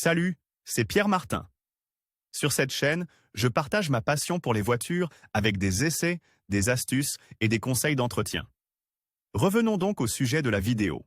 Salut, c'est Pierre Martin. Sur cette chaîne, je partage ma passion pour les voitures avec des essais, des astuces et des conseils d'entretien. Revenons donc au sujet de la vidéo.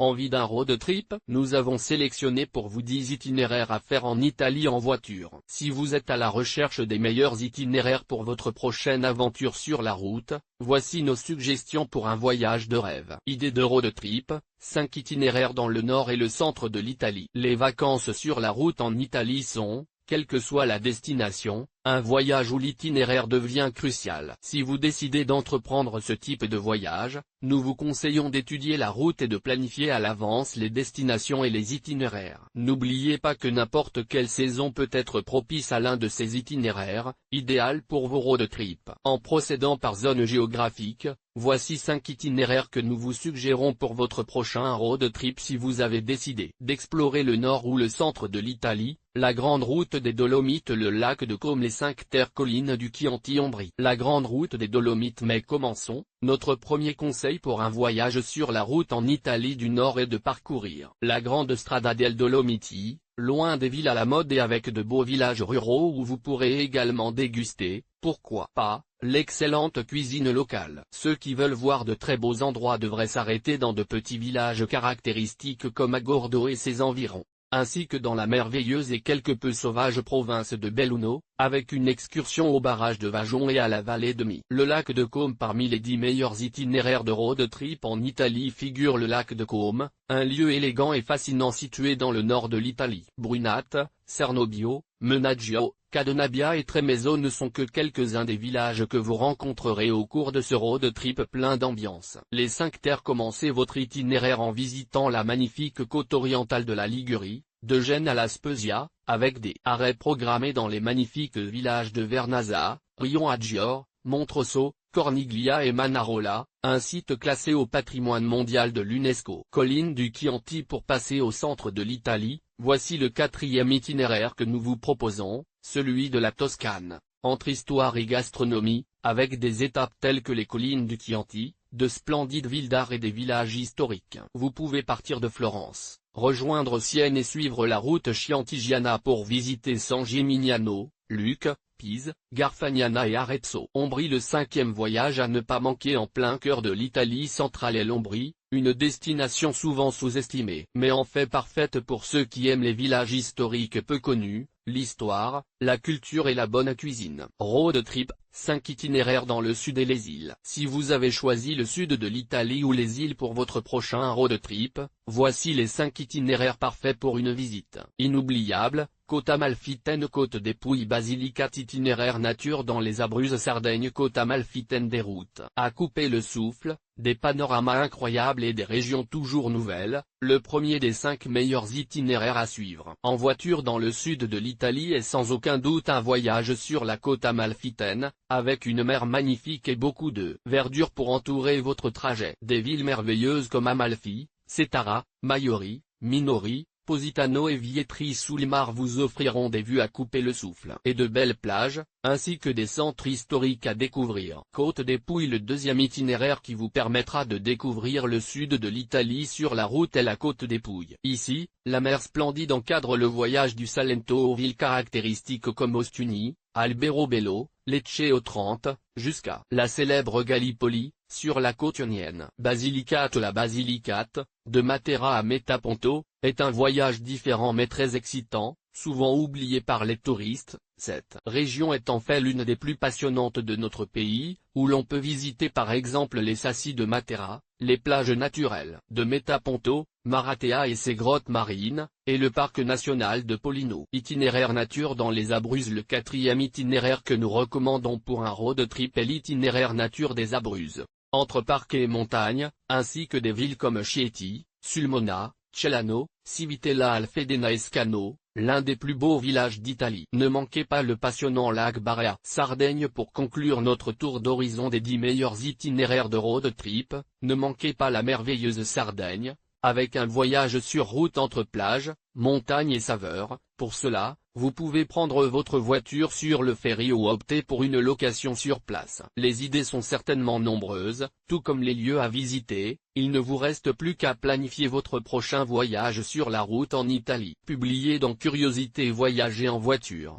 Envie d'un road trip? Nous avons sélectionné pour vous 10 itinéraires à faire en Italie en voiture. Si vous êtes à la recherche des meilleurs itinéraires pour votre prochaine aventure sur la route, voici nos suggestions pour un voyage de rêve. Idée de road trip, 5 itinéraires dans le nord et le centre de l'Italie. Les vacances sur la route en Italie sont, quelle que soit la destination, un voyage où l'itinéraire devient crucial. Si vous décidez d'entreprendre ce type de voyage, nous vous conseillons d'étudier la route et de planifier à l'avance les destinations et les itinéraires. N'oubliez pas que n'importe quelle saison peut être propice à l'un de ces itinéraires, idéal pour vos road trips. En procédant par zone géographique, voici 5 itinéraires que nous vous suggérons pour votre prochain road trip si vous avez décidé d'explorer le nord ou le centre de l'Italie, la grande route des Dolomites, le lac de Côme, les 5 terres collines du Chianti-Ombrie. La grande route des Dolomites. Mais commençons. Notre premier conseil pour un voyage sur la route en Italie du Nord est de parcourir la grande Strada del Dolomiti, loin des villes à la mode et avec de beaux villages ruraux où vous pourrez également déguster, pourquoi pas, l'excellente cuisine locale. Ceux qui veulent voir de très beaux endroits devraient s'arrêter dans de petits villages caractéristiques comme Agordo et ses environs, ainsi que dans la merveilleuse et quelque peu sauvage province de Belluno, avec une excursion au barrage de Vajon et à la vallée de Mi. Le lac de Côme. Parmi les 10 meilleurs itinéraires de road trip en Italie figure le lac de Côme, un lieu élégant et fascinant situé dans le nord de l'Italie. Brunate, Cernobbio, Menaggio, Cadenabbia et Tremeso ne sont que quelques-uns des villages que vous rencontrerez au cours de ce road trip plein d'ambiance. Les 5 terres. Commencez votre itinéraire en visitant la magnifique côte orientale de la Ligurie, de Gênes à la Spezia, avec des arrêts programmés dans les magnifiques villages de Vernazza, Rione-Maggiore, Montrosso, Corniglia et Manarola, un site classé au patrimoine mondial de l'UNESCO. Collines du Chianti. Pour passer au centre de l'Italie, voici le 4e itinéraire que nous vous proposons, celui de la Toscane, entre histoire et gastronomie, avec des étapes telles que les collines du Chianti, de splendides villes d'art et des villages historiques. Vous pouvez partir de Florence, rejoindre Sienne et suivre la route Chiantigiana pour visiter San Gimignano, Lucques, Pise, Garfagnana et Arezzo. Ombrie. Le 5e voyage à ne pas manquer en plein cœur de l'Italie centrale est l'Ombrie, une destination souvent sous-estimée, mais en fait parfaite pour ceux qui aiment les villages historiques peu connus, l'histoire, la culture et la bonne cuisine. Road trip, 5 itinéraires dans le sud et les îles. Si vous avez choisi le sud de l'Italie ou les îles pour votre prochain road trip, voici les 5 itinéraires parfaits pour une visite inoubliable. Côte Amalfitaine. Côte des Pouilles, Basilicate. Itinéraire nature dans les Abruzzes, Sardaigne. Côte Amalfitaine. Des routes à couper le souffle, des panoramas incroyables et des régions toujours nouvelles, le premier des 5 meilleurs itinéraires à suivre. En voiture dans le sud de l'Italie est sans aucun doute un voyage sur la côte amalfitaine, avec une mer magnifique et beaucoup de verdure pour entourer votre trajet. Des villes merveilleuses comme Amalfi, Setara, Maiori, Minori, Positano et Vietri sul Mar vous offriront des vues à couper le souffle et de belles plages, ainsi que des centres historiques à découvrir. Côte des Pouilles. Le 2e itinéraire qui vous permettra de découvrir le sud de l'Italie sur la route est la côte des Pouilles. Ici, la mer splendide encadre le voyage du Salento aux villes caractéristiques comme Ostuni, Alberobello, Lecce et Otrante, jusqu'à la célèbre Gallipoli, sur la côte ionienne. Basilicate. La Basilicate, de Matera à Metaponto, est un voyage différent mais très excitant, souvent oublié par les touristes. Cette région est en fait l'une des plus passionnantes de notre pays, où l'on peut visiter par exemple les sassi de Matera, les plages naturelles de Metaponto, Maratea et ses grottes marines, et le parc national de Pollino. Itinéraire nature dans les Abruzzes. Le 4e itinéraire que nous recommandons pour un road trip est l'itinéraire nature des Abruzzes, entre parcs et montagnes, ainsi que des villes comme Chieti, Sulmona, Celano, Civitella Alfedena et Scano, l'un des plus beaux villages d'Italie. Ne manquez pas le passionnant lac Barea. Sardaigne. Pour conclure notre tour d'horizon des 10 meilleurs itinéraires de road trip, ne manquez pas la merveilleuse Sardaigne, avec un voyage sur route entre plages, montagnes et saveurs, Pour cela, vous pouvez prendre votre voiture sur le ferry ou opter pour une location sur place. Les idées sont certainement nombreuses, tout comme les lieux à visiter, il ne vous reste plus qu'à planifier votre prochain voyage sur la route en Italie. Publié dans Curiosité Voyager en voiture.